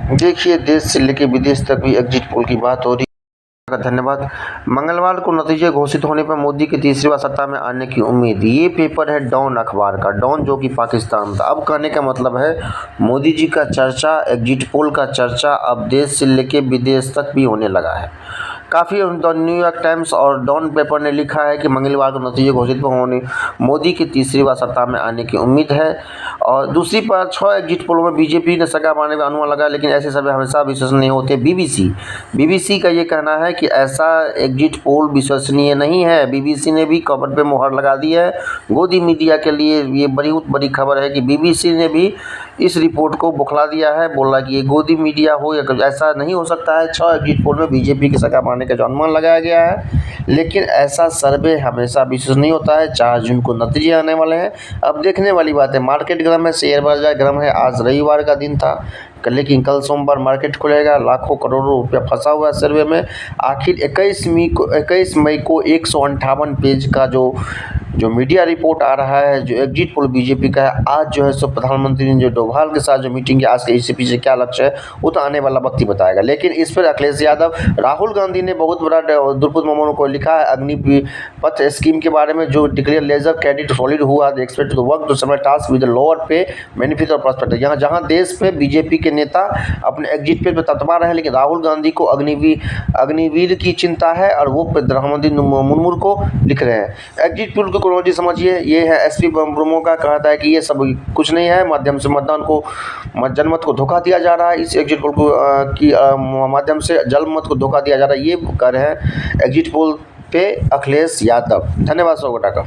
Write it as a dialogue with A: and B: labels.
A: देखिए, देश से लेकर विदेश तक भी एग्जिट पोल की बात हो रही है। धन्यवाद। मंगलवार को नतीजे घोषित होने पर मोदी की तीसरी बार सत्ता में आने की उम्मीद। ये पेपर है डॉन अखबार का, डॉन जो कि पाकिस्तान था। अब कहने का मतलब है मोदी जी का चर्चा, एग्जिट पोल का चर्चा अब देश से लेकर विदेश तक भी होने लगा है। काफ़ी न्यूयॉर्क टाइम्स और डॉन पेपर ने लिखा है कि मंगलवार को नतीजे घोषित होने मोदी की तीसरी बार सत्ता में आने की उम्मीद है। और दूसरी बार 6 एग्जिट पोलों में बीजेपी ने सगा पाने का अनुमान लगाया, लेकिन ऐसे सर्वे हमेशा विश्वसनीय होते। बीबीसी का ये कहना है कि ऐसा एग्जिट पोल विश्वसनीय नहीं है। बीबीसी ने भी खबर पे मुहर लगा दी है। गोदी मीडिया के लिए ये बहुत बड़ी खबर है कि बीबीसी ने भी इस रिपोर्ट को बुखला दिया है। बोला कि ये गोदी मीडिया हो या ऐसा नहीं हो सकता है। 6 एग्जिट पोल में बीजेपी के सगा पाने का जो अनुमान लगाया गया है, लेकिन ऐसा सर्वे हमेशा विश्वसनीय होता है। 4 जून को नतीजे आने वाले हैं। अब देखने वाली बात है, मार्केट गर्म है, शेयर बाजार गर्म है। आज रविवार का दिन था, लेकिन कल सोमवार मार्केट खुलेगा। लाखों करोड़ों रुपया फंसा हुआ है सर्वे में। आखिर 21 मई को 158 पेज का जो मीडिया रिपोर्ट आ रहा है, जो एग्जिट पोल बीजेपी का है। आज जो है सो प्रधानमंत्री ने जो डोभाल के साथ जो मीटिंग की, आज के इससे पीछे क्या लक्ष्य है वो तो आने वाला वक्त ही बताएगा। लेकिन इस पर अखिलेश यादव, राहुल गांधी ने बहुत बड़ा द्रौपदी मुर्मू को लिखा है अग्निपथ स्कीम के बारे में, जो डिक्लेयर लेजर क्रेडिट सॉलिड हुआ एक्सपेक्ट टू वर्क टू समय टास्क विद लोअर पे बेनिफिट और प्रॉस्पेक्ट। जहां देश पे बीजेपी के नेता अपने एग्जिट पे ततमा रहे हैं, लेकिन राहुल गांधी को अग्निवीर की चिंता है और वो प्रधानमंत्री मुर्मू को लिख रहे हैं। एग्जिट पोल क्रोनोलॉजी समझिए। ये है एसपी ब्रह्मो का कहता है कि ये सब कुछ नहीं है, माध्यम से जनमत को धोखा दिया जा रहा है। इस एग्जिट पोल की माध्यम से जनमत को धोखा दिया जा रहा है, ये कह रहे हैं एग्जिट पोल पे अखिलेश यादव। धन्यवाद सौगटा का।